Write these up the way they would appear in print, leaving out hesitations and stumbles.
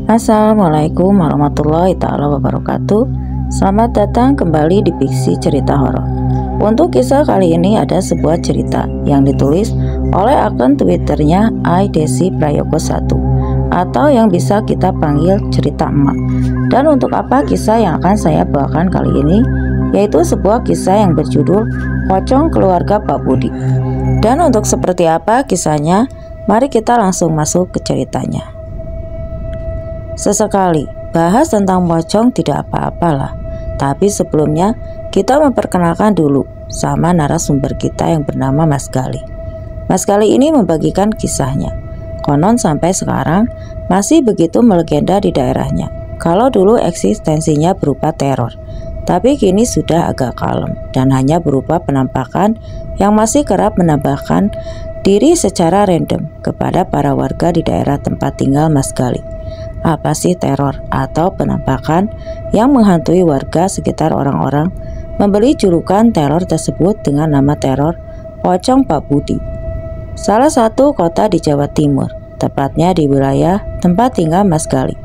Assalamualaikum warahmatullahi taala wabarakatuh. Selamat datang kembali di Fiksi Cerita Horor. Untuk kisah kali ini ada sebuah cerita yang ditulis oleh akun Twitternya @desi_prayogo1 atau yang bisa kita panggil cerita emak. Dan untuk apa kisah yang akan saya bawakan kali ini, yaitu sebuah kisah yang berjudul Pocong Keluarga Pak Budi. Dan untuk seperti apa kisahnya, mari kita langsung masuk ke ceritanya. Sesekali bahas tentang pocong tidak apa-apalah, tapi sebelumnya kita memperkenalkan dulu sama narasumber kita yang bernama Mas Gali. Mas Gali ini membagikan kisahnya. Konon sampai sekarang masih begitu melegenda di daerahnya. Kalau dulu eksistensinya berupa teror, tapi kini sudah agak kalem dan hanya berupa penampakan yang masih kerap menambahkan diri secara random kepada para warga di daerah tempat tinggal Mas Gali. Apa sih teror atau penampakan yang menghantui warga sekitar? Orang-orang memberi julukan teror tersebut dengan nama teror Pocong Pak Budi. Salah satu kota di Jawa Timur, tepatnya di wilayah tempat tinggal Mas Gali,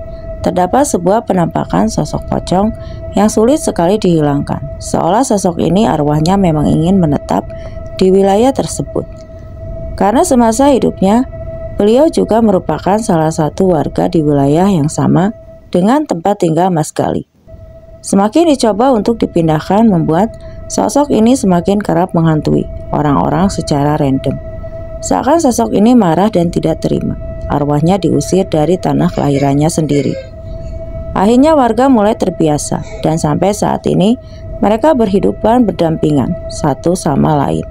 terdapat sebuah penampakan sosok pocong yang sulit sekali dihilangkan, seolah sosok ini arwahnya memang ingin menetap di wilayah tersebut. Karena semasa hidupnya beliau juga merupakan salah satu warga di wilayah yang sama dengan tempat tinggal Mas Gali. Semakin dicoba untuk dipindahkan membuat sosok ini semakin kerap menghantui orang-orang secara random. Seakan sosok ini marah dan tidak terima arwahnya diusir dari tanah kelahirannya sendiri. Akhirnya warga mulai terbiasa dan sampai saat ini mereka berhidupan berdampingan satu sama lain.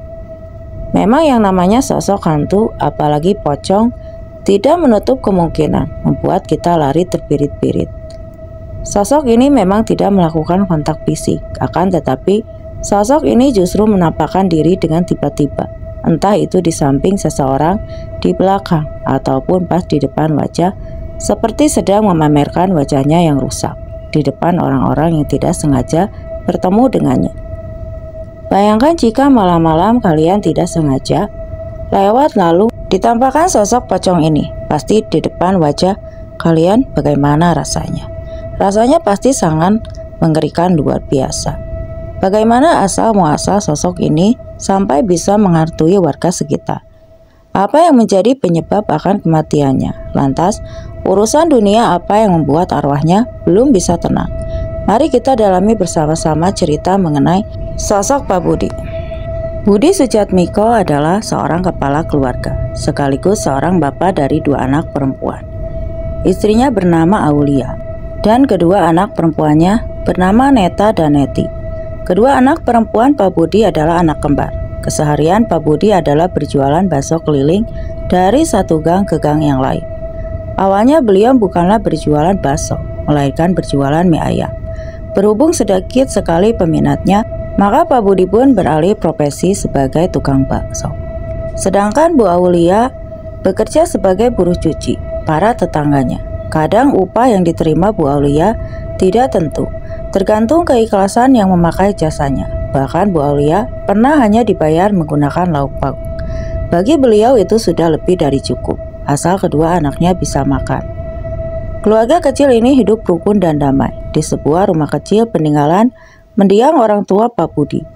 Memang yang namanya sosok hantu, apalagi pocong, tidak menutup kemungkinan membuat kita lari terbirit-birit. Sosok ini memang tidak melakukan kontak fisik, akan tetapi sosok ini justru menampakkan diri dengan tiba-tiba, entah itu di samping seseorang, di belakang, ataupun pas di depan wajah, seperti sedang memamerkan wajahnya yang rusak di depan orang-orang yang tidak sengaja bertemu dengannya. Bayangkan jika malam-malam kalian tidak sengaja lewat lalu ditampakkan sosok pocong ini pasti di depan wajah kalian, bagaimana rasanya? Rasanya pasti sangat mengerikan luar biasa. Bagaimana asal muasal sosok ini sampai bisa menghantui warga sekitar? Apa yang menjadi penyebab akan kematiannya? Lantas, urusan dunia apa yang membuat arwahnya belum bisa tenang? Mari kita dalami bersama-sama cerita mengenai sosok Pak Budi. Budi Sujatmiko adalah seorang kepala keluarga, sekaligus seorang bapak dari 2 anak perempuan. Istrinya bernama Aulia, dan kedua anak perempuannya bernama Neta dan Neti. Kedua anak perempuan Pak Budi adalah anak kembar. Keseharian Pak Budi adalah berjualan bakso keliling dari satu gang ke gang yang lain. Awalnya beliau bukanlah berjualan bakso, melainkan berjualan mie ayam. Berhubung sedikit sekali peminatnya, maka Pak Budi pun beralih profesi sebagai tukang bakso. Sedangkan Bu Aulia bekerja sebagai buruh cuci para tetangganya. Kadang upah yang diterima Bu Aulia tidak tentu, tergantung keikhlasan yang memakai jasanya. Bahkan Bu Aulia pernah hanya dibayar menggunakan lauk pauk. Bagi beliau itu sudah lebih dari cukup, asal kedua anaknya bisa makan. Keluarga kecil ini hidup rukun dan damai di sebuah rumah kecil peninggalan mendiang orang tua Pak Budi.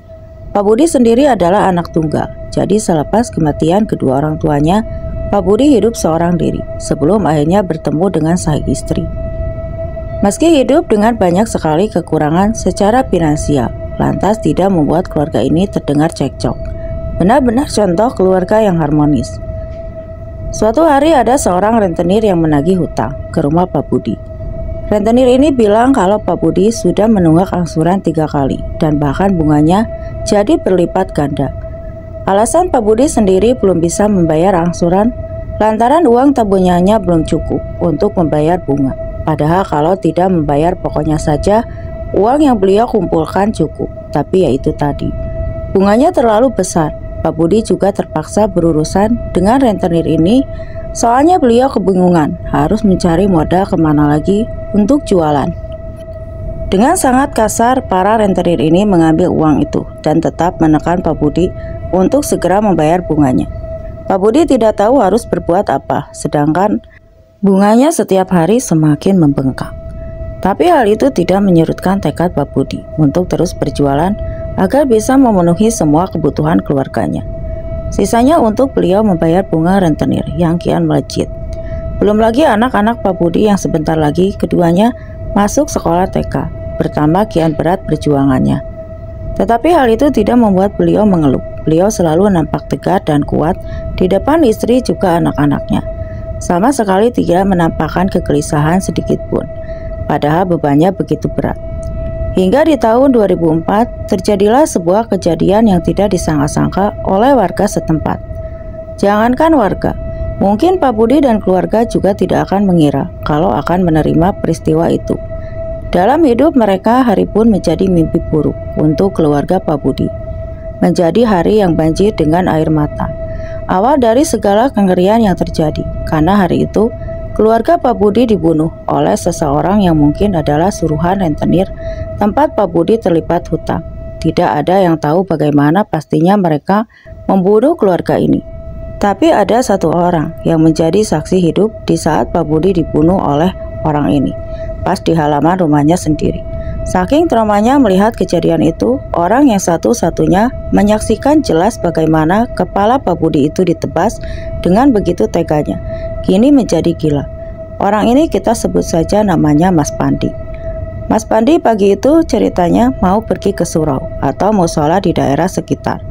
Pak Budi sendiri adalah anak tunggal, jadi selepas kematian kedua orang tuanya, Pak Budi hidup seorang diri sebelum akhirnya bertemu dengan sang istri. Meski hidup dengan banyak sekali kekurangan secara finansial, lantas tidak membuat keluarga ini terdengar cekcok. Benar-benar contoh keluarga yang harmonis. Suatu hari ada seorang rentenir yang menagih hutang ke rumah Pak Budi. Rentenir ini bilang kalau Pak Budi sudah menunggak angsuran 3 kali dan bahkan bunganya jadi berlipat ganda. Alasan Pak Budi sendiri belum bisa membayar angsuran lantaran uang tabungannya belum cukup untuk membayar bunga. Padahal kalau tidak membayar pokoknya saja uang yang beliau kumpulkan cukup, tapi yaitu tadi, bunganya terlalu besar. Pak Budi juga terpaksa berurusan dengan rentenir ini, soalnya beliau kebingungan harus mencari modal kemana lagi untuk jualan. Dengan sangat kasar, para rentenir ini mengambil uang itu dan tetap menekan Pak Budi untuk segera membayar bunganya. Pak Budi tidak tahu harus berbuat apa, sedangkan Bunganya setiap hari semakin membengkak. Tapi hal itu tidak menyurutkan tekad Pak Budi untuk terus berjualan agar bisa memenuhi semua kebutuhan keluarganya. Sisanya untuk beliau membayar bunga rentenir yang kian melejit. Belum lagi anak-anak Pak Budi yang sebentar lagi keduanya masuk sekolah TK, bertambah kian berat perjuangannya. Tetapi hal itu tidak membuat beliau mengeluh. Beliau selalu nampak tegar dan kuat di depan istri juga anak-anaknya. Sama sekali tidak menampakkan kegelisahan sedikit pun, padahal bebannya begitu berat. Hingga di tahun 2004, terjadilah sebuah kejadian yang tidak disangka-sangka oleh warga setempat. Jangankan warga, mungkin Pak Budi dan keluarga juga tidak akan mengira kalau akan menerima peristiwa itu. Dalam hidup mereka, hari pun menjadi mimpi buruk untuk keluarga Pak Budi. Menjadi hari yang banjir dengan air mata. Awal dari segala kengerian yang terjadi, karena hari itu keluarga Pak Budi dibunuh oleh seseorang yang mungkin adalah suruhan rentenir tempat Pak Budi terlibat hutang. Tidak ada yang tahu bagaimana pastinya mereka membunuh keluarga ini. Tapi ada satu orang yang menjadi saksi hidup di saat Pak Budi dibunuh oleh orang ini, pas di halaman rumahnya sendiri. Saking traumanya melihat kejadian itu, orang yang satu-satunya menyaksikan jelas bagaimana kepala Pak Budi itu ditebas dengan begitu teganya. Kini menjadi gila. Orang ini kita sebut saja namanya Mas Pandi. Mas Pandi pagi itu ceritanya mau pergi ke surau atau mushola di daerah sekitar.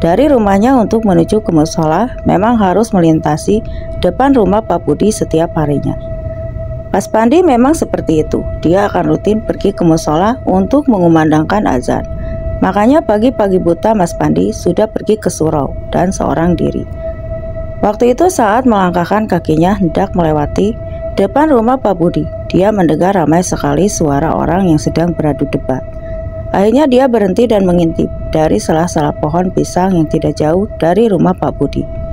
Dari rumahnya untuk menuju ke mushola memang harus melintasi depan rumah Pak Budi setiap harinya. Mas Pandi memang seperti itu, dia akan rutin pergi ke mushola untuk mengumandangkan azan. Makanya pagi-pagi buta Mas Pandi sudah pergi ke surau dan seorang diri. Waktu itu saat melangkahkan kakinya hendak melewati depan rumah Pak Budi, dia mendengar ramai sekali suara orang yang sedang beradu debat. Akhirnya dia berhenti dan mengintip dari sela-sela pohon pisang yang tidak jauh dari rumah Pak Budi.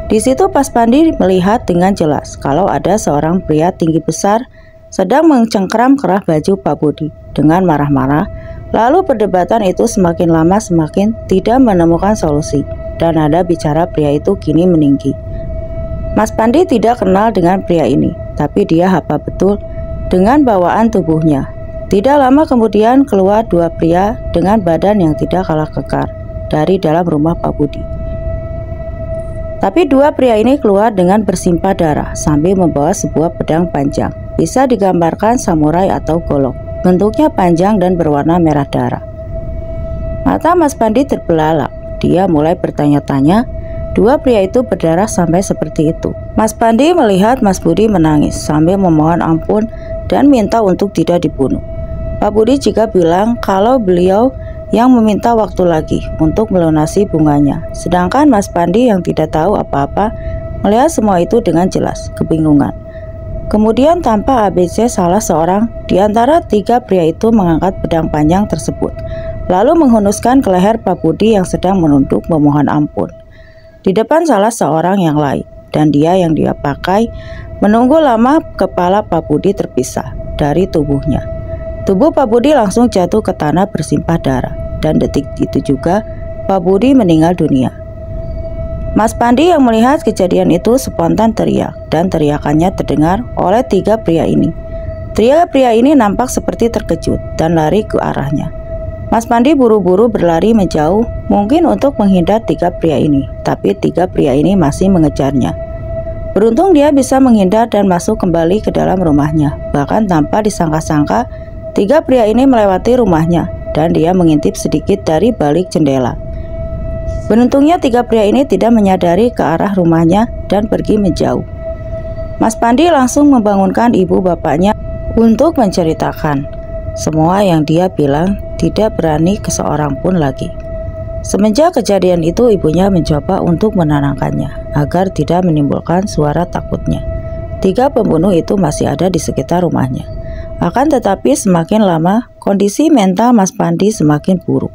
Di situ Mas Pandi melihat dengan jelas kalau ada seorang pria tinggi besar sedang mencengkeram kerah baju Pak Budi dengan marah-marah. Lalu perdebatan itu semakin lama semakin tidak menemukan solusi dan nada bicara pria itu kini meninggi. Mas Pandi tidak kenal dengan pria ini, tapi dia hafal betul dengan bawaan tubuhnya. Tidak lama kemudian keluar dua pria dengan badan yang tidak kalah kekar dari dalam rumah Pak Budi. Tapi dua pria ini keluar dengan bersimpah darah sambil membawa sebuah pedang panjang. Bisa digambarkan samurai atau golok. Bentuknya panjang dan berwarna merah darah. Mata Mas Pandi terbelalak. Dia mulai bertanya-tanya, dua pria itu berdarah sampai seperti itu. Mas Pandi melihat Mas Budi menangis sambil memohon ampun dan minta untuk tidak dibunuh. Pak Budi juga bilang kalau beliau yang meminta waktu lagi untuk melunasi bunganya. Sedangkan Mas Pandi yang tidak tahu apa-apa melihat semua itu dengan jelas, kebingungan. Kemudian tanpa ABC salah seorang di antara tiga pria itu mengangkat pedang panjang tersebut, lalu menghunuskan ke leher Pak Budi yang sedang menunduk memohon ampun. Di depan salah seorang yang lain, dan dia yang dia pakai menunggu lama kepala Pak Budi terpisah dari tubuhnya. Tubuh Pak Budi langsung jatuh ke tanah bersimpah darah, dan detik itu juga Pak Budi meninggal dunia. Mas Pandi yang melihat kejadian itu spontan teriak, dan teriakannya terdengar oleh tiga pria ini. Tiga pria ini nampak seperti terkejut dan lari ke arahnya. Mas Pandi buru-buru berlari menjauh, mungkin untuk menghindar tiga pria ini, tapi tiga pria ini masih mengejarnya. Beruntung dia bisa menghindar dan masuk kembali ke dalam rumahnya, bahkan tanpa disangka-sangka. Tiga pria ini melewati rumahnya dan dia mengintip sedikit dari balik jendela. Beruntungnya tiga pria ini tidak menyadari ke arah rumahnya dan pergi menjauh. Mas Pandi langsung membangunkan ibu bapaknya untuk menceritakan semua yang dia bilang, tidak berani ke seorang pun lagi. Semenjak kejadian itu ibunya mencoba untuk menenangkannya agar tidak menimbulkan suara takutnya. Tiga pembunuh itu masih ada di sekitar rumahnya. Akan tetapi semakin lama kondisi mental Mas Pandi semakin buruk.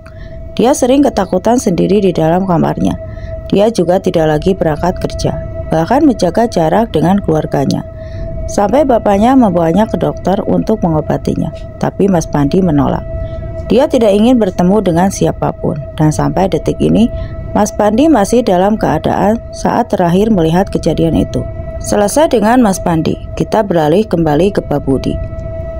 Dia sering ketakutan sendiri di dalam kamarnya. Dia juga tidak lagi berangkat kerja, bahkan menjaga jarak dengan keluarganya. Sampai bapaknya membawanya ke dokter untuk mengobatinya, tapi Mas Pandi menolak. Dia tidak ingin bertemu dengan siapapun, dan sampai detik ini Mas Pandi masih dalam keadaan saat terakhir melihat kejadian itu. Selesai dengan Mas Pandi, kita beralih kembali ke Pak Budi.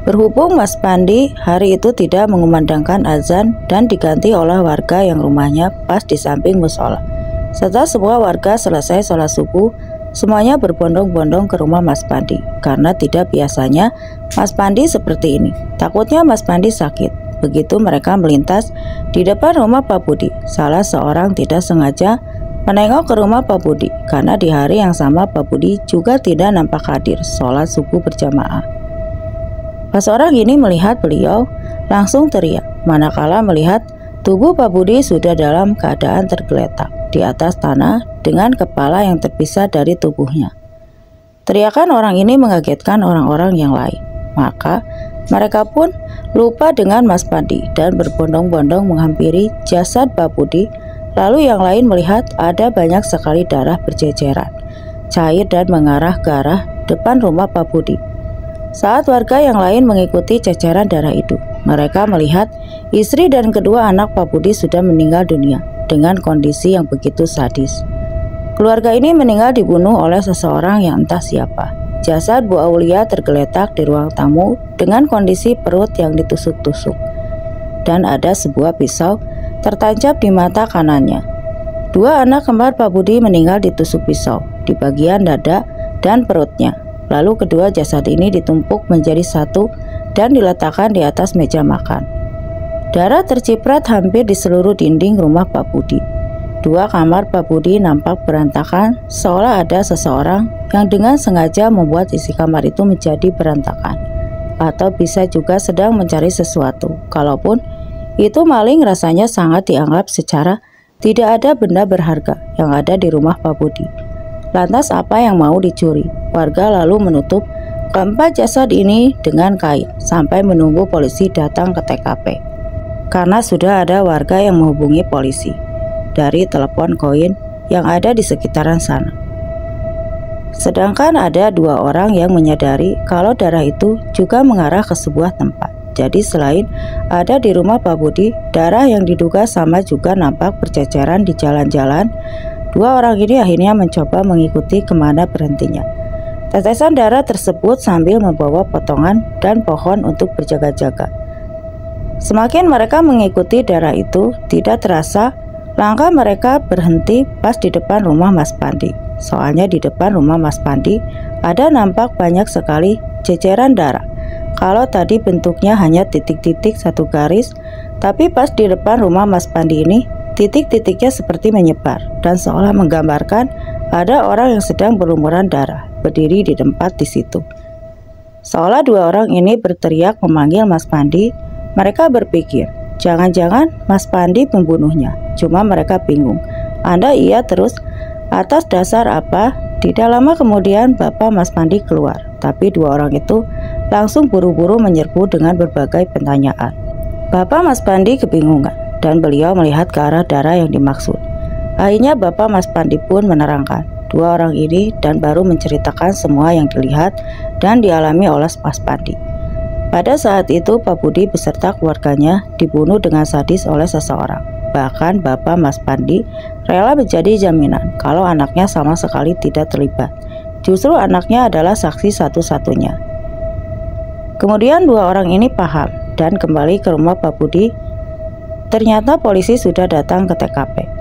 Berhubung Mas Pandi hari itu tidak mengumandangkan azan dan diganti oleh warga yang rumahnya pas di samping musola. Setelah semua warga selesai sholat subuh, semuanya berbondong-bondong ke rumah Mas Pandi. Karena tidak biasanya Mas Pandi seperti ini. Takutnya Mas Pandi sakit. Begitu mereka melintas di depan rumah Pak Budi, salah seorang tidak sengaja menengok ke rumah Pak Budi karena di hari yang sama Pak Budi juga tidak nampak hadir sholat subuh berjamaah. Pas orang ini melihat beliau langsung teriak, manakala melihat tubuh Pak Budi sudah dalam keadaan tergeletak di atas tanah dengan kepala yang terpisah dari tubuhnya. Teriakan orang ini mengagetkan orang-orang yang lain, maka mereka pun lupa dengan Mas Pandi dan berbondong-bondong menghampiri jasad Pak Budi. Lalu yang lain melihat ada banyak sekali darah berceceran, cair dan mengarah ke arah depan rumah Pak Budi. Saat warga yang lain mengikuti ceceran darah itu, mereka melihat istri dan kedua anak Pak Budi sudah meninggal dunia dengan kondisi yang begitu sadis. Keluarga ini meninggal dibunuh oleh seseorang yang entah siapa. Jasad Bu Aulia tergeletak di ruang tamu dengan kondisi perut yang ditusuk-tusuk, dan ada sebuah pisau tertancap di mata kanannya. Dua anak kembar Pak Budi meninggal ditusuk pisau di bagian dada dan perutnya. Lalu kedua jasad ini ditumpuk menjadi satu dan diletakkan di atas meja makan. Darah terciprat hampir di seluruh dinding rumah Pak Budi. Dua kamar Pak Budi nampak berantakan, seolah ada seseorang yang dengan sengaja membuat isi kamar itu menjadi berantakan. Atau bisa juga sedang mencari sesuatu. Kalaupun itu maling, rasanya sangat dianggap secara tidak ada benda berharga yang ada di rumah Pak Budi. Lantas apa yang mau dicuri? Warga lalu menutup keempat jasad ini dengan kain sampai menunggu polisi datang ke TKP. Karena sudah ada warga yang menghubungi polisi dari telepon koin yang ada di sekitaran sana. Sedangkan ada dua orang yang menyadari kalau darah itu juga mengarah ke sebuah tempat. Jadi selain ada di rumah Pak Budi, darah yang diduga sama juga nampak berceceran di jalan-jalan. Dua orang ini akhirnya mencoba mengikuti kemana berhentinya tetesan darah tersebut sambil membawa potongan dan pohon untuk berjaga-jaga. Semakin mereka mengikuti darah itu, tidak terasa langkah mereka berhenti pas di depan rumah Mas Pandi. Soalnya di depan rumah Mas Pandi ada nampak banyak sekali ceceran darah. Kalau tadi bentuknya hanya titik-titik satu garis, tapi pas di depan rumah Mas Pandi ini, titik-titiknya seperti menyebar dan seolah menggambarkan ada orang yang sedang berlumuran darah berdiri di tempat di situ. Seolah dua orang ini berteriak memanggil Mas Pandi. Mereka berpikir, jangan-jangan Mas Pandi pembunuhnya. Cuma mereka bingung. Anda iya terus, atas dasar apa? Tidak lama kemudian Bapak Mas Pandi keluar, tapi dua orang itu langsung buru-buru menyerbu dengan berbagai pertanyaan. Bapak Mas Pandi kebingungan dan beliau melihat ke arah darah yang dimaksud. Akhirnya Bapak Mas Pandi pun menerangkan dua orang ini dan baru menceritakan semua yang dilihat dan dialami oleh Mas Pandi. Pada saat itu Pak Budi beserta keluarganya dibunuh dengan sadis oleh seseorang. Bahkan Bapak Mas Pandi rela menjadi jaminan kalau anaknya sama sekali tidak terlibat. Justru anaknya adalah saksi satu-satunya. Kemudian dua orang ini paham dan kembali ke rumah Pak Budi. Ternyata polisi sudah datang ke TKP.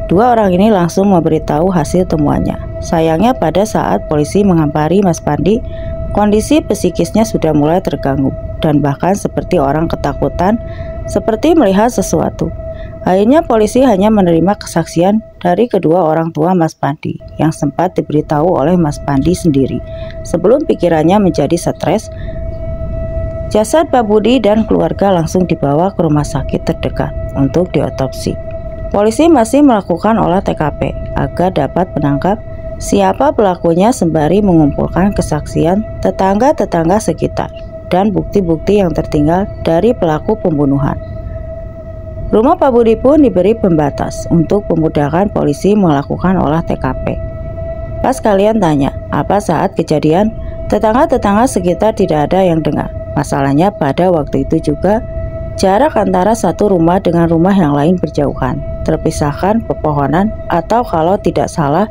Dua orang ini langsung memberitahu hasil temuannya. Sayangnya pada saat polisi menghampiri Mas Pandi, kondisi psikisnya sudah mulai terganggu dan bahkan seperti orang ketakutan, seperti melihat sesuatu. Akhirnya polisi hanya menerima kesaksian dari kedua orang tua Mas Pandi yang sempat diberitahu oleh Mas Pandi sendiri sebelum pikirannya menjadi stres. Jasad Pak Budi dan keluarga langsung dibawa ke rumah sakit terdekat untuk diotopsi. Polisi masih melakukan olah TKP agar dapat menangkap siapa pelakunya sembari mengumpulkan kesaksian tetangga-tetangga sekitar dan bukti-bukti yang tertinggal dari pelaku pembunuhan. Rumah Pak Budi pun diberi pembatas untuk memudahkan polisi melakukan olah TKP. Pas kalian tanya, apa saat kejadian, tetangga-tetangga sekitar tidak ada yang dengar. Masalahnya pada waktu itu juga jarak antara satu rumah dengan rumah yang lain berjauhan, terpisahkan pepohonan atau kalau tidak salah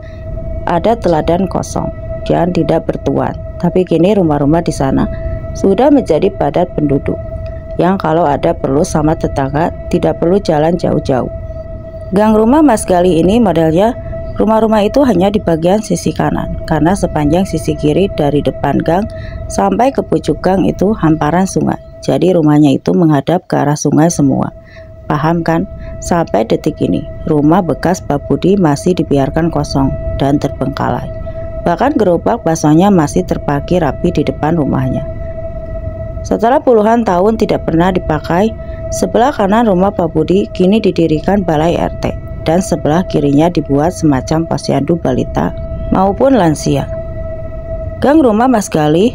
ada teladan kosong. dan tidak bertuan. Tapi kini rumah-rumah di sana sudah menjadi padat penduduk, yang kalau ada perlu sama tetangga tidak perlu jalan jauh-jauh. Gang rumah Mas Gali ini modelnya rumah-rumah itu hanya di bagian sisi kanan, karena sepanjang sisi kiri dari depan gang sampai ke pucuk gang itu hamparan sungai. Jadi rumahnya itu menghadap ke arah sungai semua. Paham kan? Sampai detik ini, rumah bekas Pak Budi masih dibiarkan kosong dan terbengkalai. Bahkan gerobak baksonya masih terparkir rapi di depan rumahnya. Setelah puluhan tahun tidak pernah dipakai, sebelah kanan rumah Pak Budi kini didirikan balai RT, dan sebelah kirinya dibuat semacam posyandu balita maupun lansia. Gang rumah Mas Gali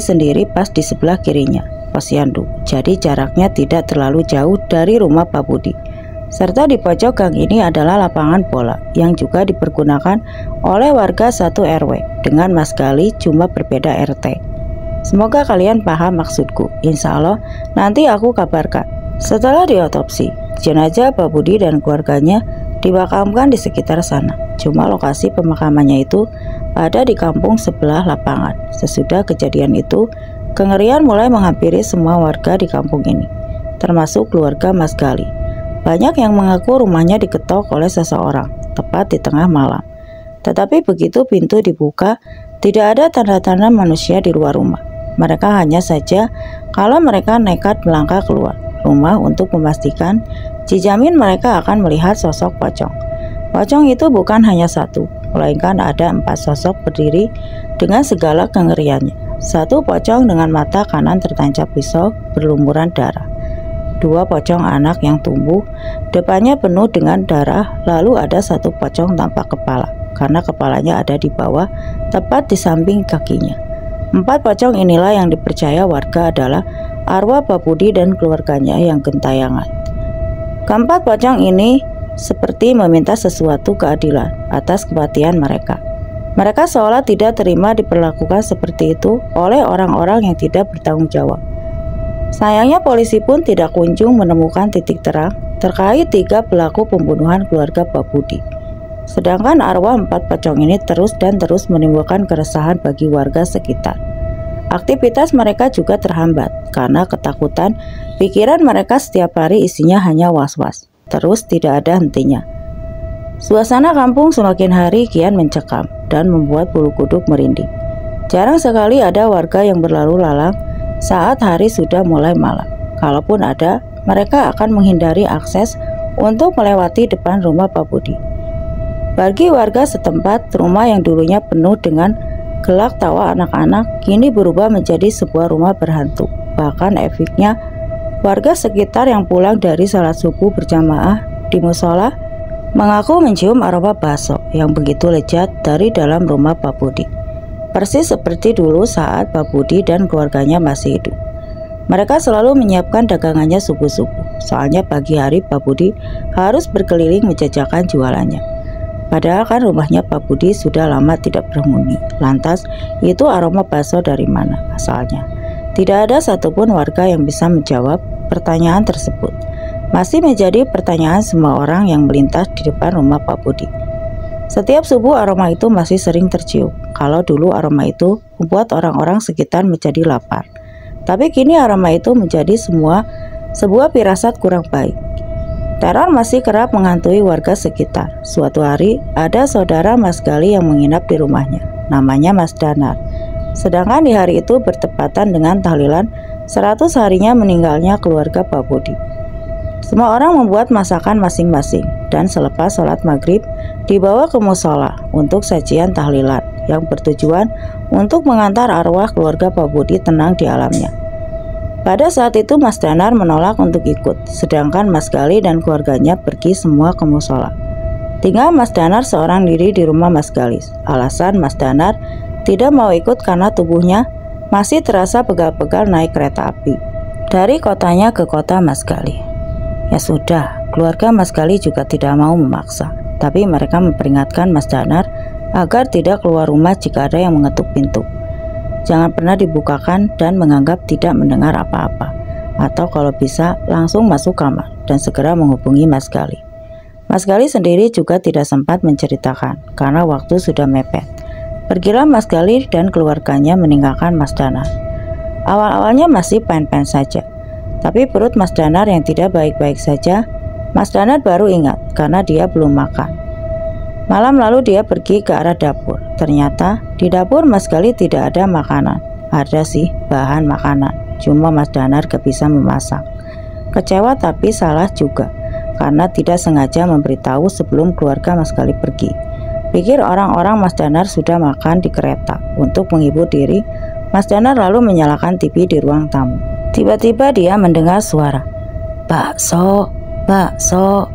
sendiri pas di sebelah kirinya posyandu, jadi jaraknya tidak terlalu jauh dari rumah Pak Budi. Serta di pojok gang ini adalah lapangan bola yang juga dipergunakan oleh warga satu RW dengan Mas Gali, cuma berbeda RT. Semoga kalian paham maksudku. Insya Allah nanti aku kabarkan. Setelah diotopsi, jenazah Pak Budi dan keluarganya dimakamkan di sekitar sana. Cuma lokasi pemakamannya itu ada di kampung sebelah lapangan. Sesudah kejadian itu, kengerian mulai menghampiri semua warga di kampung ini, termasuk keluarga Mas Gali. Banyak yang mengaku rumahnya diketok oleh seseorang tepat di tengah malam. Tetapi begitu pintu dibuka, tidak ada tanda-tanda manusia di luar rumah. Mereka hanya saja kalau mereka nekat melangkah keluar rumah untuk memastikan dijamin mereka akan melihat sosok pocong. Pocong itu bukan hanya satu, melainkan ada 4 sosok berdiri dengan segala kengeriannya. Satu pocong dengan mata kanan tertancap pisau berlumuran darah. 2 pocong anak yang tumbuh, depannya penuh dengan darah. Lalu ada 1 pocong tanpa kepala, karena kepalanya ada di bawah, tepat di samping kakinya. 4 pocong inilah yang dipercaya warga adalah arwah Pak Budi dan keluarganya yang gentayangan. Keempat pocong ini seperti meminta sesuatu keadilan atas kematian mereka. Mereka seolah tidak terima diperlakukan seperti itu oleh orang-orang yang tidak bertanggung jawab. Sayangnya polisi pun tidak kunjung menemukan titik terang terkait 3 pelaku pembunuhan keluarga Pak Budi. Sedangkan arwah 4 pocong ini terus menimbulkan keresahan bagi warga sekitar. Aktivitas mereka juga terhambat karena ketakutan. Pikiran mereka setiap hari isinya hanya was-was, terus tidak ada hentinya. Suasana kampung semakin hari kian mencekam dan membuat bulu kuduk merinding. Jarang sekali ada warga yang berlalu lalang saat hari sudah mulai malam. Kalaupun ada, mereka akan menghindari akses untuk melewati depan rumah Pak Budi. Bagi warga setempat, rumah yang dulunya penuh dengan gelak tawa anak-anak kini berubah menjadi sebuah rumah berhantu. Bahkan efeknya, warga sekitar yang pulang dari salat subuh berjamaah di musola mengaku mencium aroma bakso yang begitu lezat dari dalam rumah Pak Budi. Persis seperti dulu saat Pak Budi dan keluarganya masih hidup. Mereka selalu menyiapkan dagangannya subuh-subuh, soalnya pagi hari Pak Budi harus berkeliling menjajakan jualannya. Padahal kan rumahnya Pak Budi sudah lama tidak berhuni. Lantas, itu aroma bakso dari mana asalnya? Tidak ada satupun warga yang bisa menjawab pertanyaan tersebut. Masih menjadi pertanyaan semua orang yang melintas di depan rumah Pak Budi. Setiap subuh aroma itu masih sering tercium. Kalau dulu aroma itu membuat orang-orang sekitar menjadi lapar. Tapi kini aroma itu menjadi sebuah firasat kurang baik. Teror masih kerap menghantui warga sekitar. Suatu hari, ada saudara Mas Gali yang menginap di rumahnya. Namanya Mas Danar. Sedangkan di hari itu bertepatan dengan tahlilan 100 harinya meninggalnya keluarga Pak Budi. Semua orang membuat masakan masing-masing, dan selepas sholat maghrib dibawa ke musola untuk sajian tahlilan yang bertujuan untuk mengantar arwah keluarga Pak Budi tenang di alamnya. Pada saat itu Mas Danar menolak untuk ikut, sedangkan Mas Gali dan keluarganya pergi semua ke musola. Tinggal Mas Danar seorang diri di rumah Mas Gali. Alasan Mas Danar tidak mau ikut karena tubuhnya masih terasa pegal-pegal naik kereta api dari kotanya ke kota Mas Gali. Ya sudah, keluarga Mas Gali juga tidak mau memaksa, tapi mereka memperingatkan Mas Danar agar tidak keluar rumah jika ada yang mengetuk pintu. Jangan pernah dibukakan dan menganggap tidak mendengar apa-apa, atau kalau bisa langsung masuk kamar dan segera menghubungi Mas Gali. Mas Gali sendiri juga tidak sempat menceritakan karena waktu sudah mepet. Pergilah Mas Gali dan keluarganya meninggalkan Mas Danar. Awal-awalnya masih fine-fine saja, tapi perut Mas Danar yang tidak baik-baik saja. Mas Danar baru ingat karena dia belum makan. Malam lalu dia pergi ke arah dapur. Ternyata di dapur Mas Gali tidak ada makanan. Ada sih bahan makanan, cuma Mas Danar gak bisa memasak. Kecewa tapi salah juga, karena tidak sengaja memberitahu sebelum keluarga Mas Gali pergi. Pikir orang-orang Mas Danar sudah makan di kereta. Untuk menghibur diri, Mas Danar lalu menyalakan TV di ruang tamu. Tiba-tiba dia mendengar suara, "Bakso, bakso,"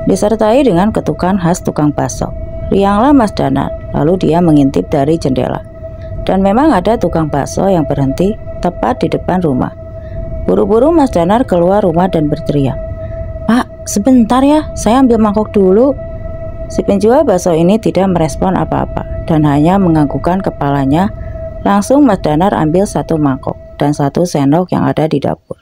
disertai dengan ketukan khas tukang bakso. Rianglah Mas Danar, lalu dia mengintip dari jendela. Dan memang ada tukang bakso yang berhenti tepat di depan rumah. Buru-buru Mas Danar keluar rumah dan berteriak, "Pak, sebentar ya, saya ambil mangkok dulu." Si penjual bakso ini tidak merespon apa-apa dan hanya menganggukkan kepalanya. Langsung Mas Danar ambil satu mangkok dan satu sendok yang ada di dapur.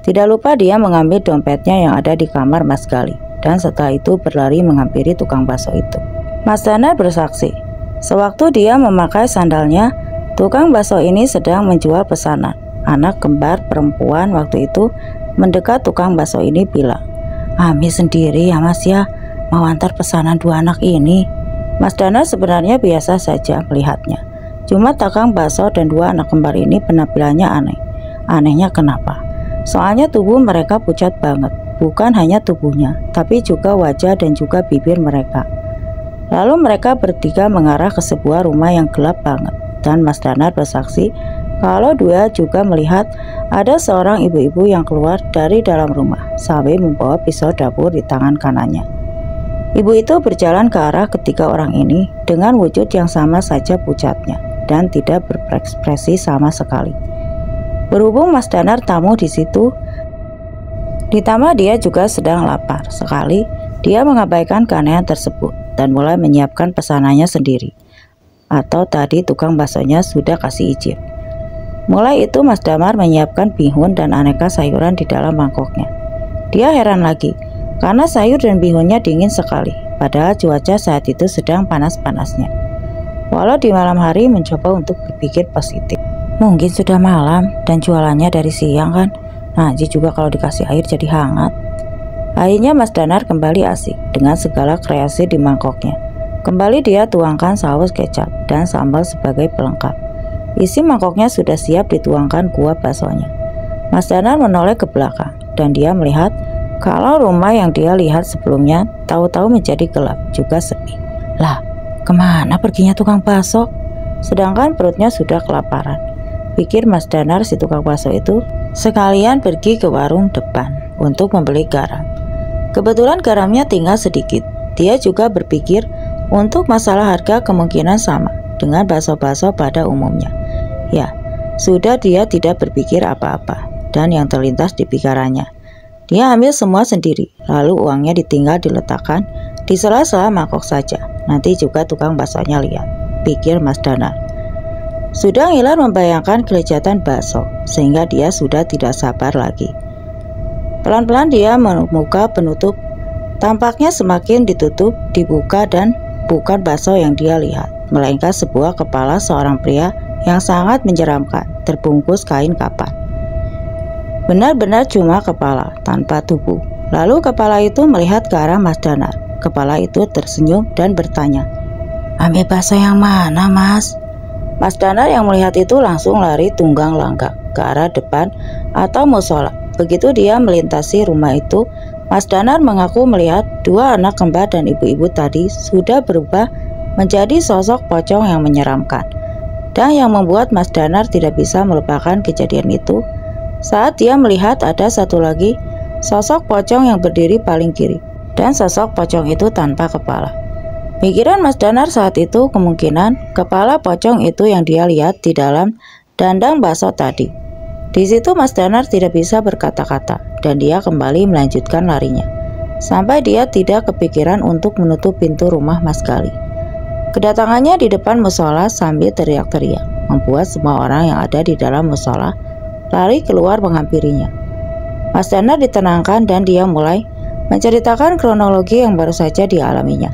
Tidak lupa dia mengambil dompetnya yang ada di kamar Mas Gali, dan setelah itu berlari menghampiri tukang bakso itu. Mas Danar bersaksi, sewaktu dia memakai sandalnya, tukang bakso ini sedang menjual pesanan. Anak kembar perempuan waktu itu mendekat tukang bakso ini bilang, "Ambil sendiri ya Mas ya, mau antar pesanan dua anak ini." Mas Danar sebenarnya biasa saja melihatnya. Cuma tukang bakso dan dua anak kembar ini penampilannya aneh. Anehnya kenapa? Soalnya tubuh mereka pucat banget. Bukan hanya tubuhnya, tapi juga wajah dan juga bibir mereka. Lalu mereka bertiga mengarah ke sebuah rumah yang gelap banget. Dan Mas Danar bersaksi kalau dia juga melihat ada seorang ibu-ibu yang keluar dari dalam rumah sambil membawa pisau dapur di tangan kanannya. Ibu itu berjalan ke arah ketiga orang ini dengan wujud yang sama saja pucatnya dan tidak berekspresi sama sekali. Berhubung Mas Danar tamu di situ, ditambah dia juga sedang lapar sekali, dia mengabaikan keanehan tersebut dan mulai menyiapkan pesanannya sendiri. Atau tadi tukang baksonya sudah kasih izin. Mulai itu Mas Danar menyiapkan bihun dan aneka sayuran di dalam mangkoknya. Dia heran lagi karena sayur dan bihunnya dingin sekali, padahal cuaca saat itu sedang panas-panasnya. Walau di malam hari mencoba untuk berpikir positif. Mungkin sudah malam dan jualannya dari siang kan. Nanti juga kalau dikasih air jadi hangat. Akhirnya Mas Danar kembali asik dengan segala kreasi di mangkoknya. Kembali dia tuangkan saus kecap dan sambal sebagai pelengkap. Isi mangkoknya sudah siap dituangkan kuah baksonya. Mas Danar menoleh ke belakang dan dia melihat kalau rumah yang dia lihat sebelumnya tahu-tahu menjadi gelap juga sepi. Lah, kemana perginya tukang bakso? Sedangkan perutnya sudah kelaparan. Pikir Mas Danar si tukang bakso itu sekalian pergi ke warung depan untuk membeli garam. Kebetulan garamnya tinggal sedikit. Dia juga berpikir untuk masalah harga kemungkinan sama dengan bakso-bakso pada umumnya. Ya, sudah dia tidak berpikir apa-apa dan yang terlintas di pikirannya. Dia ambil semua sendiri, lalu uangnya ditinggal diletakkan di sela-sela mangkok saja. Nanti juga tukang baksonya lihat, pikir Mas Danar. Sudah ngiler membayangkan kelezatan bakso, sehingga dia sudah tidak sabar lagi. Pelan-pelan dia membuka penutup. Tampaknya semakin ditutup, dibuka dan bukan bakso yang dia lihat, melainkan sebuah kepala seorang pria yang sangat menyeramkan, terbungkus kain kapan. Benar-benar cuma kepala, tanpa tubuh. Lalu kepala itu melihat ke arah Mas Danar. Kepala itu tersenyum dan bertanya, "Ambil bakso yang mana, Mas?" Mas Danar yang melihat itu langsung lari tunggang langgang ke arah depan atau musola. Begitu dia melintasi rumah itu, Mas Danar mengaku melihat dua anak kembar dan ibu-ibu tadi sudah berubah menjadi sosok pocong yang menyeramkan. Dan yang membuat Mas Danar tidak bisa melupakan kejadian itu, saat dia melihat ada satu lagi sosok pocong yang berdiri paling kiri, dan sosok pocong itu tanpa kepala. Pikiran Mas Danar saat itu kemungkinan kepala pocong itu yang dia lihat di dalam dandang bakso tadi. Di situ Mas Danar tidak bisa berkata-kata dan dia kembali melanjutkan larinya sampai dia tidak kepikiran untuk menutup pintu rumah Mas Gali. Kedatangannya di depan musola sambil teriak-teriak membuat semua orang yang ada di dalam musola lari keluar menghampirinya. Mas Danar ditenangkan dan dia mulai menceritakan kronologi yang baru saja dialaminya.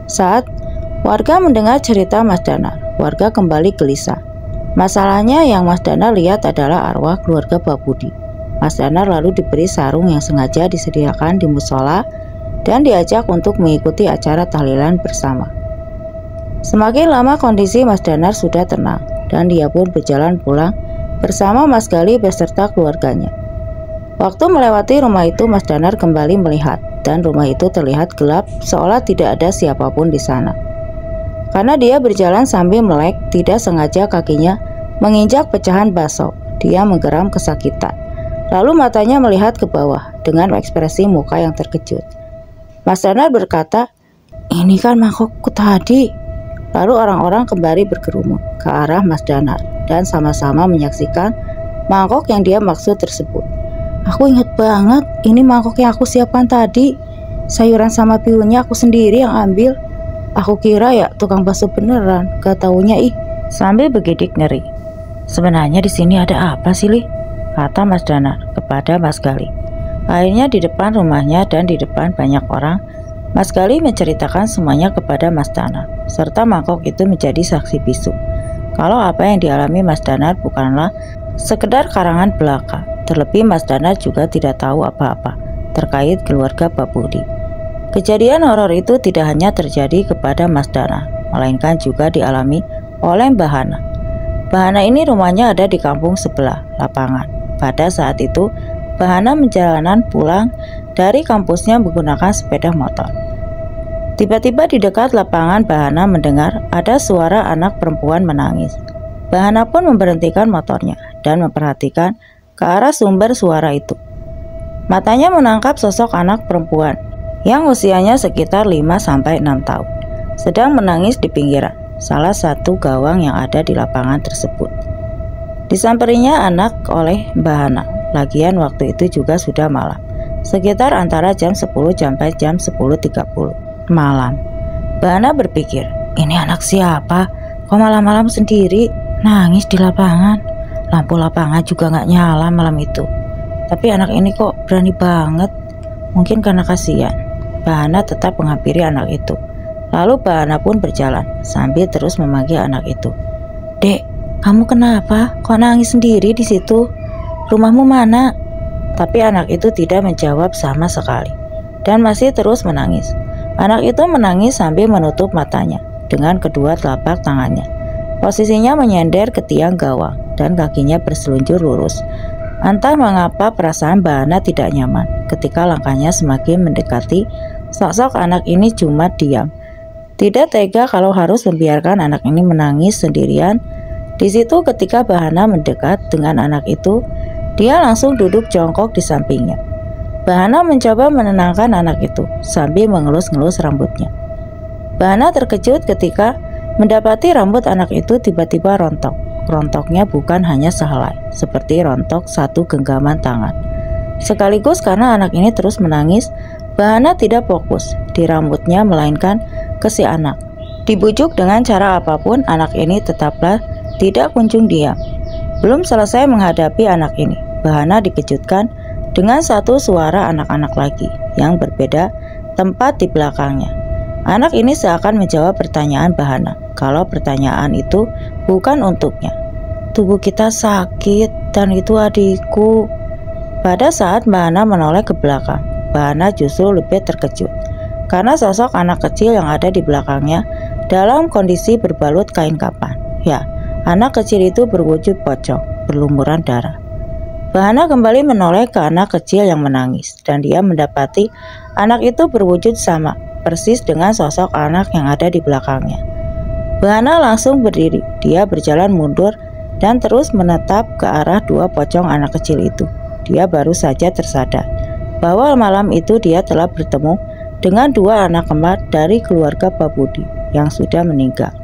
Saat warga mendengar cerita Mas Danar, warga kembali gelisah. Masalahnya yang Mas Danar lihat adalah arwah keluarga Pak Budi. Mas Danar lalu diberi sarung yang sengaja disediakan di musola dan diajak untuk mengikuti acara tahlilan bersama. Semakin lama kondisi Mas Danar sudah tenang dan dia pun berjalan pulang bersama Mas Gali beserta keluarganya. Waktu melewati rumah itu, Mas Danar kembali melihat dan rumah itu terlihat gelap seolah tidak ada siapapun di sana. Karena dia berjalan sambil melek, tidak sengaja kakinya menginjak pecahan bakso. Dia menggeram kesakitan. Lalu matanya melihat ke bawah dengan ekspresi muka yang terkejut. Mas Danar berkata, "Ini kan mangkokku tadi." Lalu orang-orang kembali berkerumun ke arah Mas Danar dan sama-sama menyaksikan mangkok yang dia maksud tersebut. "Aku ingat banget, ini mangkok yang aku siapkan tadi. Sayuran sama pihunnya aku sendiri yang ambil. Aku kira ya tukang bakso beneran, gak taunya ih." Sambil bergidik ngeri. "Sebenarnya di sini ada apa sih, Li?" kata Mas Danar kepada Mas Gali. Akhirnya di depan rumahnya dan di depan banyak orang, Mas Gali menceritakan semuanya kepada Mas Danar, serta mangkok itu menjadi saksi bisu kalau apa yang dialami Mas Danar bukanlah sekedar karangan belaka. Terlebih Mas Danar juga tidak tahu apa-apa terkait keluarga Pak Budi. Kejadian horor itu tidak hanya terjadi kepada Mas Danar, melainkan juga dialami oleh Mbah Hana. Mbah Hana ini rumahnya ada di kampung sebelah, Lapangan. Pada saat itu, Mbah Hana menjalankan pulang dari kampusnya menggunakan sepeda motor. Tiba-tiba di dekat lapangan Mbah Hana mendengar ada suara anak perempuan menangis. Mbah Hana pun memberhentikan motornya dan memperhatikan ke arah sumber suara itu. Matanya menangkap sosok anak perempuan yang usianya sekitar 5-6 tahun, sedang menangis di pinggiran salah satu gawang yang ada di lapangan tersebut. Disamperinya anak oleh Mbah Hana. Lagian waktu itu juga sudah malam, sekitar antara jam 10 sampai jam 10.30 malam. Mbah Hana berpikir, ini anak siapa? Kok malam-malam sendiri nangis di lapangan? Lampu lapangan juga nggak nyala malam itu. Tapi anak ini kok berani banget. Mungkin karena kasihan. Mbah Hana tetap menghampiri anak itu. Lalu Mbah Hana pun berjalan sambil terus memanggil anak itu. "Dek, kamu kenapa? Kok nangis sendiri di situ? Rumahmu mana?" Tapi anak itu tidak menjawab sama sekali dan masih terus menangis. Anak itu menangis sambil menutup matanya dengan kedua telapak tangannya. Posisinya menyender ke tiang gawang dan kakinya berseluncur lurus. Entah mengapa perasaan Mbah Hana tidak nyaman ketika langkahnya semakin mendekati sosok anak ini. Cuma diam. Tidak tega kalau harus membiarkan anak ini menangis sendirian. Di situ ketika Mbah Hana mendekat dengan anak itu, dia langsung duduk jongkok di sampingnya. Mbah Hana mencoba menenangkan anak itu sambil mengelus-ngelus rambutnya. Mbah Hana terkejut ketika mendapati rambut anak itu tiba-tiba rontok. Rontoknya bukan hanya sehelai, seperti rontok satu genggaman tangan. Sekaligus karena anak ini terus menangis, Mbah Hana tidak fokus di rambutnya melainkan ke si anak. Dibujuk dengan cara apapun, anak ini tetaplah tidak kunjung diam. Belum selesai menghadapi anak ini, Mbah Hana dikejutkan dengan satu suara anak-anak lagi yang berbeda tempat di belakangnya. Anak ini seakan menjawab pertanyaan Mbah Hana kalau pertanyaan itu bukan untuknya. "Tubuh kita sakit dan itu adikku." Pada saat Mbah Hana menoleh ke belakang, Mbah Hana justru lebih terkejut karena sosok anak kecil yang ada di belakangnya dalam kondisi berbalut kain kapan. Ya, anak kecil itu berwujud pocong, berlumuran darah. Mbah Hana kembali menoleh ke anak kecil yang menangis dan dia mendapati anak itu berwujud sama persis dengan sosok anak yang ada di belakangnya. Mbah Hana langsung berdiri. Dia berjalan mundur dan terus menatap ke arah dua pocong anak kecil itu. Dia baru saja tersadar bahwa malam itu dia telah bertemu dengan dua anak kembar dari keluarga Pak Budi yang sudah meninggal.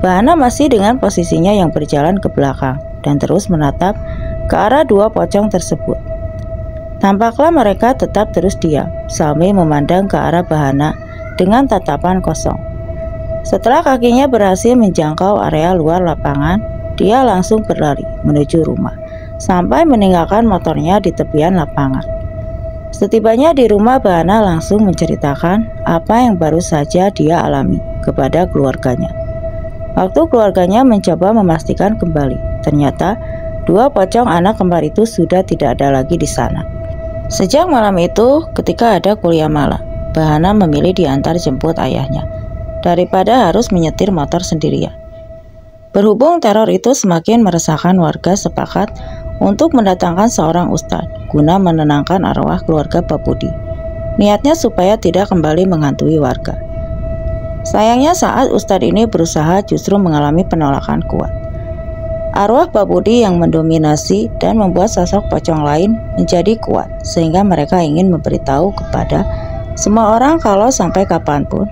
Mbah Hana masih dengan posisinya yang berjalan ke belakang dan terus menatap ke arah dua pocong tersebut. Tampaklah mereka tetap terus diam sambil memandang ke arah Mbah Hana dengan tatapan kosong. Setelah kakinya berhasil menjangkau area luar lapangan, dia langsung berlari menuju rumah sampai meninggalkan motornya di tepian lapangan. Setibanya di rumah, Mbah Hana langsung menceritakan apa yang baru saja dia alami kepada keluarganya. Waktu keluarganya mencoba memastikan kembali, ternyata 2 pocong anak kembar itu sudah tidak ada lagi di sana. Sejak malam itu, ketika ada kuliah malam, Bahana memilih diantar jemput ayahnya daripada harus menyetir motor sendirian. Berhubung teror itu semakin meresahkan warga, sepakat untuk mendatangkan seorang ustadz guna menenangkan arwah keluarga Pak Budi. Niatnya supaya tidak kembali menghantui warga. Sayangnya saat ustadz ini berusaha justru mengalami penolakan kuat. Arwah Pak Budi yang mendominasi dan membuat sosok pocong lain menjadi kuat, sehingga mereka ingin memberitahu kepada semua orang kalau sampai kapanpun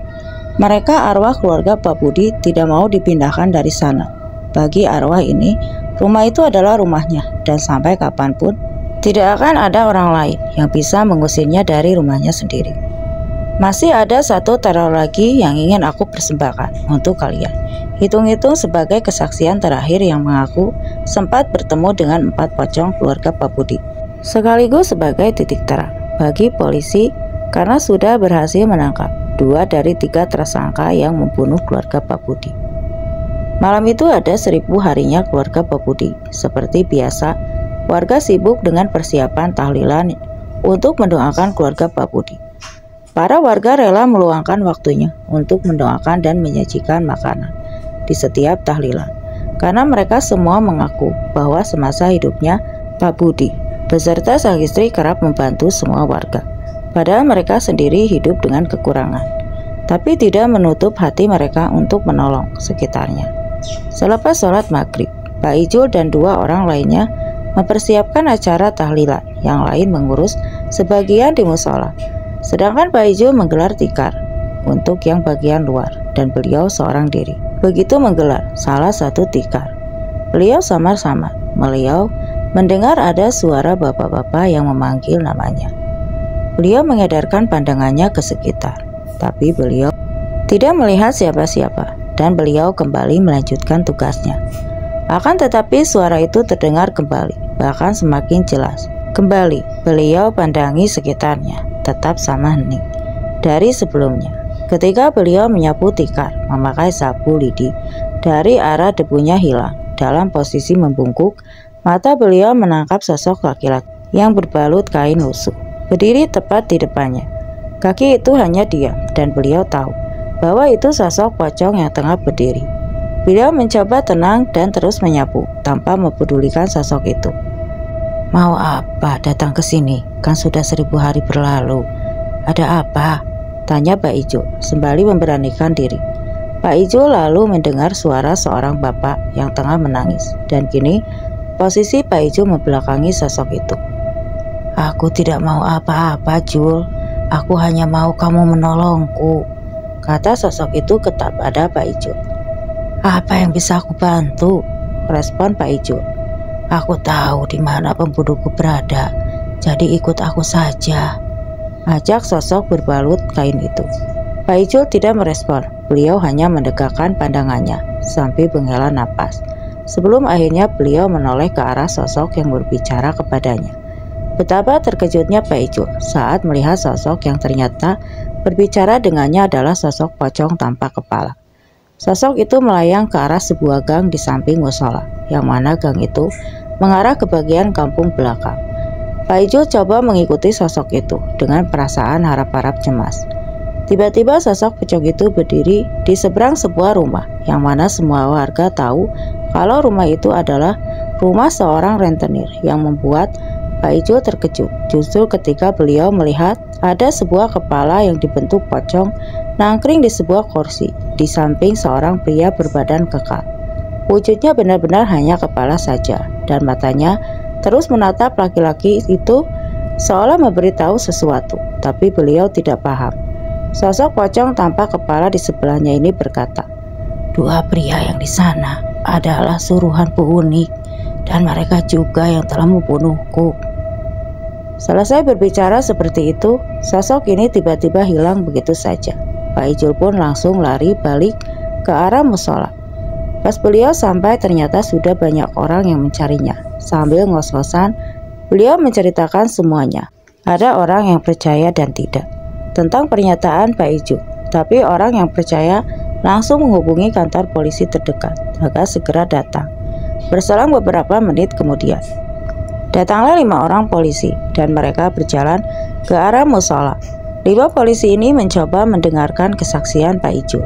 mereka arwah keluarga Pak Budi tidak mau dipindahkan dari sana. Bagi arwah ini, rumah itu adalah rumahnya, dan sampai kapanpun tidak akan ada orang lain yang bisa mengusirnya dari rumahnya sendiri. Masih ada satu teror lagi yang ingin aku persembahkan untuk kalian. Hitung-hitung sebagai kesaksian terakhir yang mengaku sempat bertemu dengan 4 pocong keluarga Pak Budi. Sekaligus sebagai titik terang bagi polisi karena sudah berhasil menangkap 2 dari 3 tersangka yang membunuh keluarga Pak Budi. Malam itu ada 1000 harinya keluarga Pak Budi. Seperti biasa, warga sibuk dengan persiapan tahlilan untuk mendoakan keluarga Pak Budi. Para warga rela meluangkan waktunya untuk mendoakan dan menyajikan makanan di setiap tahlilan, karena mereka semua mengaku bahwa semasa hidupnya Pak Budi beserta sang istri kerap membantu semua warga. Padahal mereka sendiri hidup dengan kekurangan, tapi tidak menutup hati mereka untuk menolong sekitarnya. Selepas sholat maghrib, Pak Ijul dan 2 orang lainnya mempersiapkan acara tahlilan, yang lain mengurus sebagian di musola. Sedangkan Pak Ijul menggelar tikar untuk yang bagian luar, dan beliau seorang diri. Begitu menggelar salah satu tikar, beliau samar-samar beliau mendengar ada suara bapak-bapak yang memanggil namanya. Beliau mengedarkan pandangannya ke sekitar, tapi beliau tidak melihat siapa-siapa, dan beliau kembali melanjutkan tugasnya. Akan tetapi suara itu terdengar kembali, bahkan semakin jelas. Kembali beliau pandangi sekitarnya, tetap sama hening dari sebelumnya. Ketika beliau menyapu tikar memakai sapu lidi, dari arah debunya hilang. Dalam posisi membungkuk, mata beliau menangkap sosok laki-laki yang berbalut kain lusuh, berdiri tepat di depannya. Kaki itu hanya diam, dan beliau tahu bahwa itu sosok pocong yang tengah berdiri. Beliau mencoba tenang dan terus menyapu tanpa mempedulikan sosok itu. Mau apa datang ke sini? Kan sudah 1000 hari berlalu. Ada apa? Tanya Pak Ijo sembari memberanikan diri. Pak Ijo lalu mendengar suara seorang bapak yang tengah menangis, dan kini posisi Pak Ijo membelakangi sosok itu. Aku tidak mau apa-apa, Jul. Aku hanya mau kamu menolongku, kata sosok itu kepada Pak Ijo. Apa yang bisa aku bantu? Respon Pak Ijo. Aku tahu di mana pembunuhku berada, jadi ikut aku saja, ajak sosok berbalut kain itu. Pak Ijo tidak merespon, beliau hanya mendekatkan pandangannya sambil menghela napas. Sebelum akhirnya beliau menoleh ke arah sosok yang berbicara kepadanya. Betapa terkejutnya Pak Ijo saat melihat sosok yang ternyata berbicara dengannya adalah sosok pocong tanpa kepala. Sosok itu melayang ke arah sebuah gang di samping musola, yang mana gang itu mengarah ke bagian kampung belakang. Pak Ijo coba mengikuti sosok itu dengan perasaan harap-harap cemas. Tiba-tiba sosok pocong itu berdiri di seberang sebuah rumah, yang mana semua warga tahu kalau rumah itu adalah rumah seorang rentenir, yang membuat Pak Ijo terkejut justru ketika beliau melihat ada sebuah kepala yang dibentuk pocong nangkring di sebuah kursi di samping seorang pria berbadan kekar. Wujudnya benar-benar hanya kepala saja, dan matanya terus menatap laki-laki itu seolah memberitahu sesuatu, tapi beliau tidak paham. Sosok pocong tanpa kepala di sebelahnya ini berkata, 2 pria yang di sana adalah suruhan Bu Unik, dan mereka juga yang telah membunuhku. Selesai berbicara seperti itu, sosok ini tiba-tiba hilang begitu saja. Pak Ijul pun langsung lari balik ke arah musola. Pas beliau sampai, ternyata sudah banyak orang yang mencarinya. Sambil ngos-ngosan, beliau menceritakan semuanya. Ada orang yang percaya dan tidak tentang pernyataan Pak Ijul, tapi orang yang percaya langsung menghubungi kantor polisi terdekat agar segera datang. Berselang beberapa menit kemudian, datanglah 5 orang polisi dan mereka berjalan ke arah musola. 5 polisi ini mencoba mendengarkan kesaksian Pak Ijul.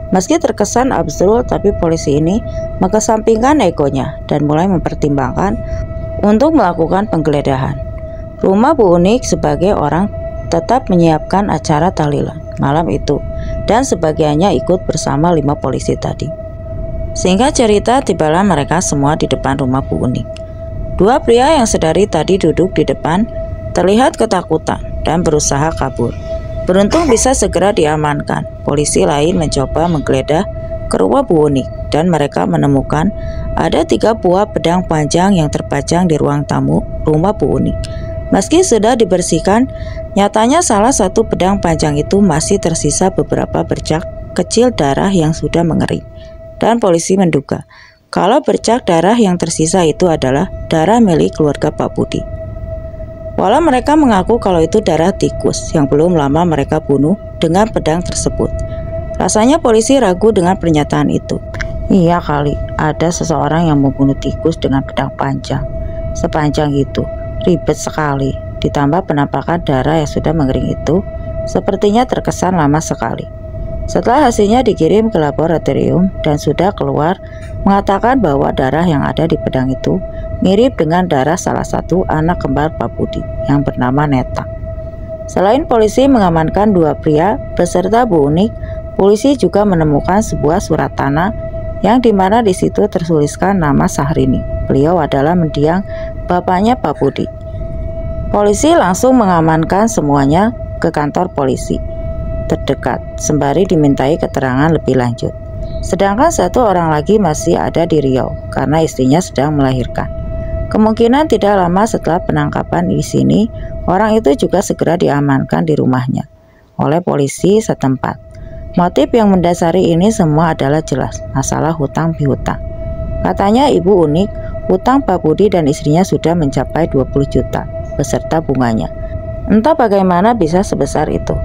Meski terkesan absurd, tapi polisi ini mengesampingkan egonya dan mulai mempertimbangkan untuk melakukan penggeledahan. Rumah Bu Unik sebagai orang tetap menyiapkan acara tahlilan malam itu dan sebagiannya ikut bersama 5 polisi tadi. Singkat cerita, tibalah mereka semua di depan rumah Bu Unik. 2 pria yang sedari tadi duduk di depan terlihat ketakutan dan berusaha kabur. Beruntung bisa segera diamankan. Polisi lain mencoba menggeledah ke rumah Bu Unik dan mereka menemukan ada 3 buah pedang panjang yang terpajang di ruang tamu rumah Bu Unik. Meski sudah dibersihkan, nyatanya salah satu pedang panjang itu masih tersisa beberapa bercak kecil darah yang sudah mengering. Dan polisi menduga kalau bercak darah yang tersisa itu adalah darah milik keluarga Pak Budi. Walau mereka mengaku kalau itu darah tikus yang belum lama mereka bunuh dengan pedang tersebut. Rasanya polisi ragu dengan pernyataan itu. Iya kali, ada seseorang yang membunuh tikus dengan pedang panjang sepanjang itu. Ribet sekali, ditambah penampakan darah yang sudah mengering itu sepertinya terkesan lama sekali. Setelah hasilnya dikirim ke laboratorium dan sudah keluar, mengatakan bahwa darah yang ada di pedang itu mirip dengan darah salah satu anak kembar Pak Budi yang bernama Neta. Selain polisi mengamankan 2 pria beserta Bu Unik, polisi juga menemukan sebuah surat tanah yang dimana di situ tertuliskan nama Syahrini. Beliau adalah mendiang bapaknya Pak Budi. Polisi langsung mengamankan semuanya ke kantor polisi terdekat sembari dimintai keterangan lebih lanjut. Sedangkan 1 orang lagi masih ada di Riau karena istrinya sedang melahirkan. Kemungkinan tidak lama setelah penangkapan di sini, orang itu juga segera diamankan di rumahnya oleh polisi setempat. Motif yang mendasari ini semua adalah jelas masalah hutang piutang. Katanya Ibu Unik, hutang Pak Budi dan istrinya sudah mencapai 20 juta beserta bunganya. Entah bagaimana bisa sebesar itu.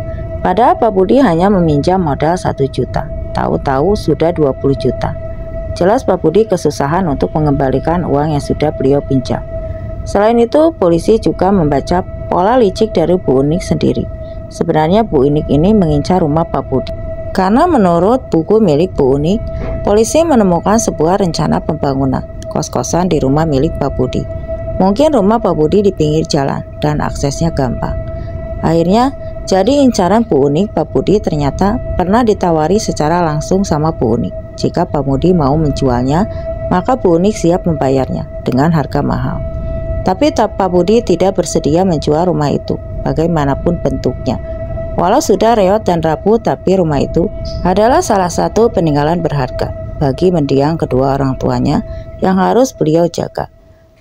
Padahal Pak Budi hanya meminjam modal 1 juta, tahu-tahu sudah 20 juta. Jelas Pak Budi kesusahan untuk mengembalikan uang yang sudah beliau pinjam. Selain itu, polisi juga membaca pola licik dari Bu Unik sendiri. Sebenarnya Bu Unik ini mengincar rumah Pak Budi. Karena menurut buku milik Bu Unik, polisi menemukan sebuah rencana pembangunan kos-kosan di rumah milik Pak Budi. Mungkin rumah Pak Budi di pinggir jalan dan aksesnya gampang. Akhirnya, jadi incaran Bu Unik, Pak Budi ternyata pernah ditawari secara langsung sama Bu Unik. Jika Pak Budi mau menjualnya, maka Bu Unik siap membayarnya dengan harga mahal. Tapi Pak Budi tidak bersedia menjual rumah itu, bagaimanapun bentuknya. Walau sudah reot dan rapuh, tapi rumah itu adalah salah satu peninggalan berharga bagi mendiang kedua orang tuanya yang harus beliau jaga.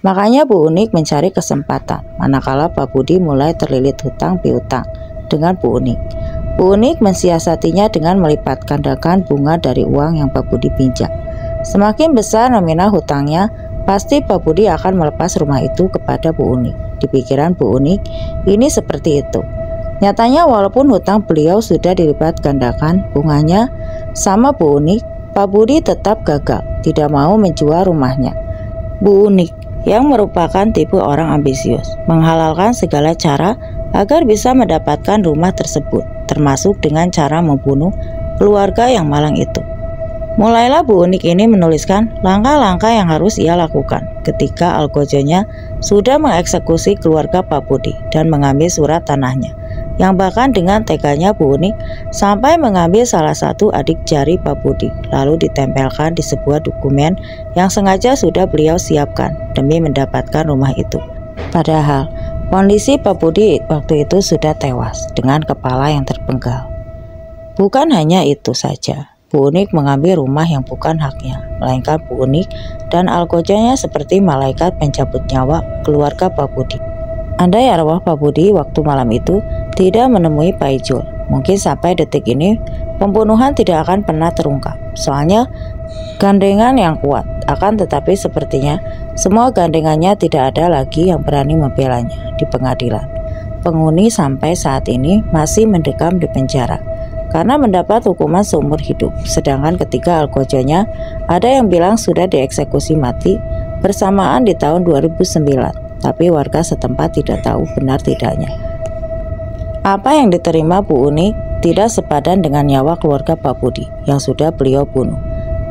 Makanya Bu Unik mencari kesempatan manakala Pak Budi mulai terlilit hutang piutang dengan Bu Unik. Bu Unik mensiasatinya dengan melipat gandakan bunga dari uang yang Pak Budi pinjam. Semakin besar nominal hutangnya, pasti Pak Budi akan melepas rumah itu kepada Bu Unik. Di pikiran Bu Unik, ini seperti itu. Nyatanya walaupun hutang beliau sudah dilipat gandakan bunganya sama Bu Unik, Pak Budi tetap gagal, tidak mau menjual rumahnya. Bu Unik yang merupakan tipe orang ambisius, menghalalkan segala cara agar bisa mendapatkan rumah tersebut, termasuk dengan cara membunuh keluarga yang malang itu. Mulailah Bu Unik ini menuliskan langkah-langkah yang harus ia lakukan ketika algojonya sudah mengeksekusi keluarga Pak Budi dan mengambil surat tanahnya, yang bahkan dengan teganya Bu Unik sampai mengambil salah satu adik jari Pak Budi lalu ditempelkan di sebuah dokumen yang sengaja sudah beliau siapkan demi mendapatkan rumah itu. Padahal kondisi Pak Budi waktu itu sudah tewas dengan kepala yang terpenggal. Bukan hanya itu saja, Bu Unik mengambil rumah yang bukan haknya, melainkan Bu Unik dan algojonya seperti malaikat pencabut nyawa keluarga Pak Budi. Andai arwah Pak Budi waktu malam itu tidak menemui Pak Ijul, mungkin sampai detik ini pembunuhan tidak akan pernah terungkap. Soalnya gandengan yang kuat, akan tetapi sepertinya semua gandengannya tidak ada lagi yang berani membelanya di pengadilan. Penghuni sampai saat ini masih mendekam di penjara karena mendapat hukuman seumur hidup. Sedangkan ketiga algojonya ada yang bilang sudah dieksekusi mati bersamaan di tahun 2009, tapi warga setempat tidak tahu benar tidaknya. Apa yang diterima Bu Unik tidak sepadan dengan nyawa keluarga Pak Budi yang sudah beliau bunuh.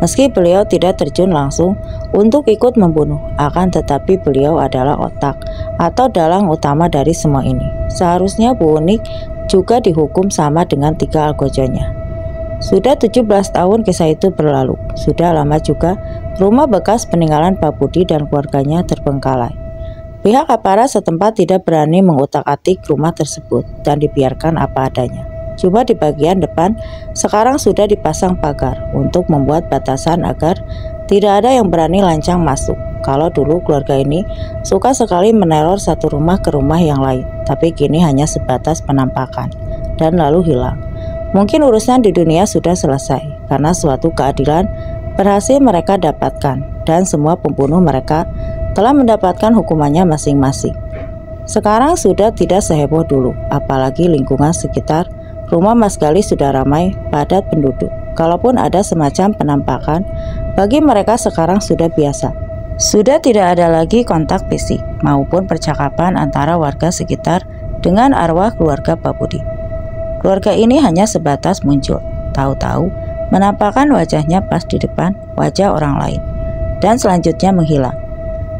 Meski beliau tidak terjun langsung untuk ikut membunuh, akan tetapi beliau adalah otak atau dalang utama dari semua ini. Seharusnya Bu Unik juga dihukum sama dengan tiga algojonya. Sudah 17 tahun kisah itu berlalu. Sudah lama juga rumah bekas peninggalan Pak Budi dan keluarganya terbengkalai. Pihak aparat setempat tidak berani mengutak-atik rumah tersebut dan dibiarkan apa adanya. Cuma di bagian depan sekarang sudah dipasang pagar untuk membuat batasan agar tidak ada yang berani lancang masuk. Kalau dulu keluarga ini suka sekali meneror satu rumah ke rumah yang lain, tapi kini hanya sebatas penampakan dan lalu hilang. Mungkin urusan di dunia sudah selesai karena suatu keadilan berhasil mereka dapatkan dan semua pembunuh mereka telah mendapatkan hukumannya masing-masing. Sekarang sudah tidak seheboh dulu, apalagi lingkungan sekitar rumah Mas Gali sudah ramai padat penduduk. Kalaupun ada semacam penampakan, bagi mereka sekarang sudah biasa. Sudah tidak ada lagi kontak fisik maupun percakapan antara warga sekitar dengan arwah keluarga Pak Budi. Keluarga ini hanya sebatas muncul, tahu-tahu menampakkan wajahnya pas di depan wajah orang lain, dan selanjutnya menghilang.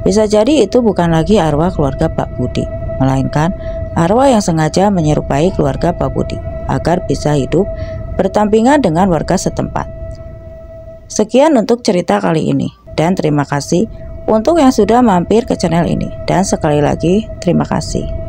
Bisa jadi itu bukan lagi arwah keluarga Pak Budi, melainkan arwah yang sengaja menyerupai keluarga Pak Budi agar bisa hidup berdampingan dengan warga setempat. Sekian untuk cerita kali ini, dan terima kasih untuk yang sudah mampir ke channel ini. Dan sekali lagi terima kasih.